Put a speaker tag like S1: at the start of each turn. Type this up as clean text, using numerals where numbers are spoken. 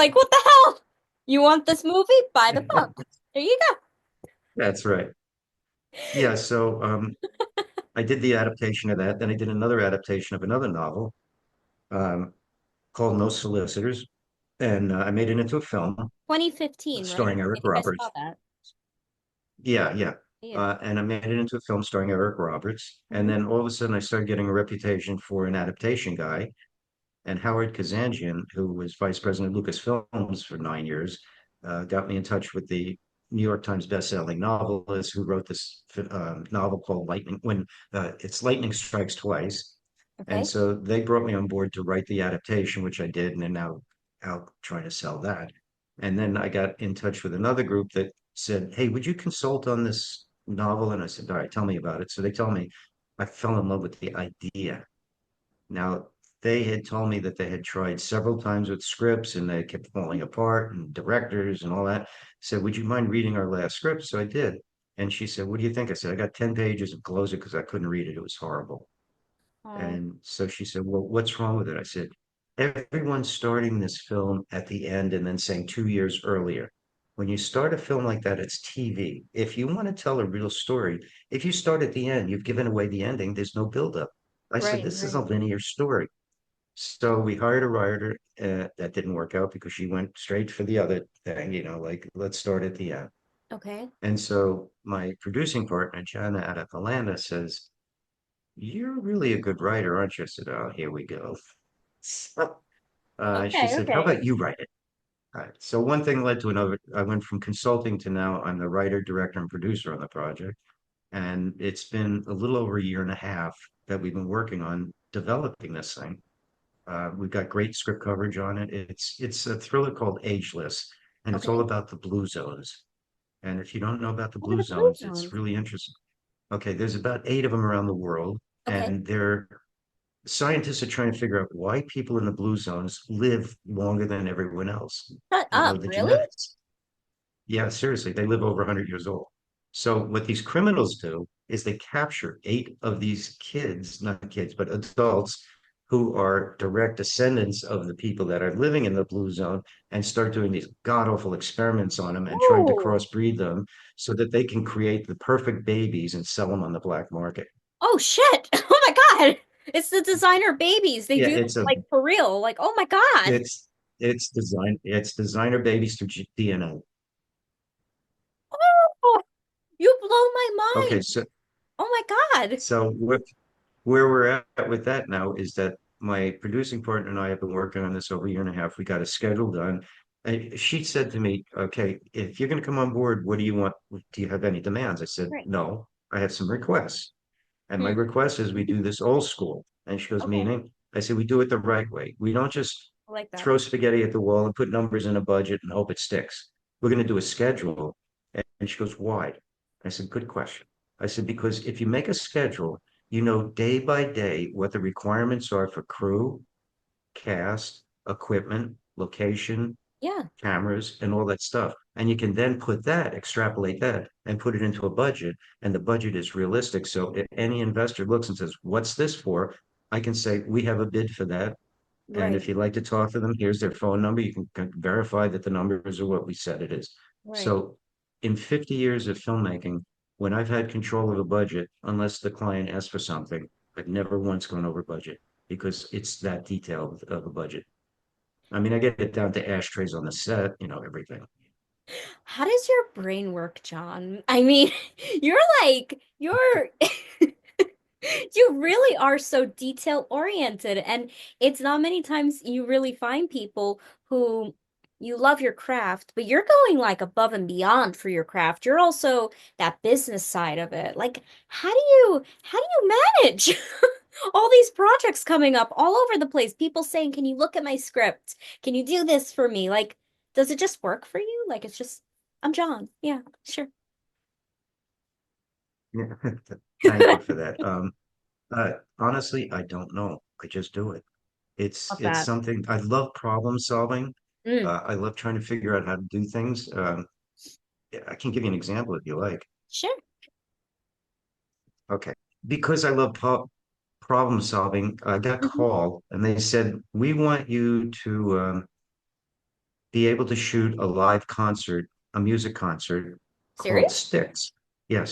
S1: like, what the hell? You want this movie? Buy the book. There you go.
S2: That's right. Yeah, so I did the adaptation of that. Then I did another adaptation of another novel um, called No Solicitors, and I made it into a film
S1: 2015, right?
S2: starring
S1: I
S2: Eric
S1: think I saw
S2: Roberts.
S1: that.
S2: Yeah, yeah.
S1: Yeah.
S2: And I made it into a film starring Eric Roberts. And
S1: Hmm.
S2: then all of a sudden, I started getting a reputation for an adaptation guy. And Howard Kazanjian, who was vice president of Lucasfilms for 9 years, got me in touch with the New York Times bestselling novelist who wrote this novel called Lightning. When it's Lightning Strikes Twice, and
S1: Okay.
S2: so they brought me on board to write the adaptation, which I did, and then now out trying to sell that. And then I got in touch with another group that said, "Hey, would you consult on this novel?" And I said, "All right, tell me about it." So they tell me I fell in love with the idea. Now, they had told me that they had tried several times with scripts and they kept falling apart and directors and all that. Said, would you mind reading our last script? So I did. And she said, what do you think? I said, I got 10 pages and closed it because I couldn't read it. It was horrible.
S1: Oh,
S2: And so she said, well, what's wrong with it? I said, everyone's starting this film at the end and then saying 2 years earlier. When you start a film like that, it's TV. If you want to tell a real story, if you start at the end, you've given away the ending, there's no buildup. I said,
S1: right,
S2: this is a
S1: right.
S2: linear story. So we hired a writer. That didn't work out because she went straight for the other thing, like let's start at the end.
S1: Okay.
S2: And so my producing partner, Jana out of Atlanta, says, you're really a good writer, aren't you? I said, oh, here we go. So, she
S1: Okay,
S2: said, how
S1: okay.
S2: about you write it? All right. So one thing led to another. I went from consulting to now I'm the writer, director, and producer on the project. And it's been a little over a year and a half that we've been working on developing this thing. We've got great script coverage on it. It's a thriller called Ageless, and it's all
S1: Okay.
S2: about the blue zones. And if you don't know about the
S1: What are
S2: blue
S1: the blue
S2: zones, it's
S1: zones?
S2: really interesting. Okay, there's about eight of them around the world,
S1: Okay.
S2: and they're scientists are trying to figure out why people in the blue zones live longer than everyone else.
S1: Shut up,
S2: The
S1: really?
S2: genetics. Yeah, seriously, they live over 100 years old. So what these criminals do is they capture eight of these kids, not kids, but adults who are direct descendants of the people that are living in the blue zone and start doing these god-awful experiments on them and trying to
S1: Oh.
S2: crossbreed them so that they can create the perfect babies and sell them on the black market.
S1: Oh shit. Oh my God. It's the designer babies. They
S2: Yeah,
S1: do like for real. Like, oh my God.
S2: it's it's designer babis through DNA.
S1: Oh, you blow my
S2: Okay,
S1: mind. Oh my God.
S2: so where we're at with that now is that my producing partner and I have been working on this over a year and a half. We got a schedule done. And she said to me, okay, if you're going to come on board, what do you want? Do you have any demands? I said,
S1: Right.
S2: no, I have some requests. And my
S1: Hmm.
S2: request is we do this old school. And she goes,
S1: Okay.
S2: meaning? I said, we do it the right way. We don't just
S1: I like that.
S2: throw spaghetti at the wall and put numbers in a budget and hope it sticks. We're going to do a schedule. And she goes, why? I said, good question. I said, because if you make a schedule, you know day by day what the requirements are for crew, cast, equipment, location,
S1: Yeah.
S2: cameras, and all that stuff. And you can then extrapolate that, and put it into a budget. And the budget is realistic. So if any investor looks and says, what's this for? I can say, we have a bid for that. And
S1: Right.
S2: if you'd like to talk to them, here's their phone number. You can verify that the numbers are what we said it is.
S1: Right.
S2: So in 50 years of filmmaking, when I've had control of a budget, unless the client asks for something, I've never once gone over budget because it's that detailed of a budget. I mean, I get it down to ashtrays on the set, everything.
S1: How does your brain work, John? I mean, you're you really are so detail oriented, and it's not many times you really find people who you love your craft, but you're going like above and beyond for your craft. You're also that business side of it. Like, how do you manage all these projects coming up all over the place? People saying, "Can you look at my script? Can you do this for me?" Like, does it just work for you? Like, it's just, I'm John. Yeah, sure.
S2: Yeah. Thank you for that. Honestly, I don't know. I just do it.
S1: Love
S2: It's
S1: that.
S2: something I love problem solving.
S1: Mm,
S2: I love trying to figure out how to do things. I can give you an example if you like.
S1: sure.
S2: Okay. Because I love problem solving, I got
S1: Mhm.
S2: called and they said, we want you to be able to shoot a live concert, a music concert called
S1: Serious?
S2: Sticks.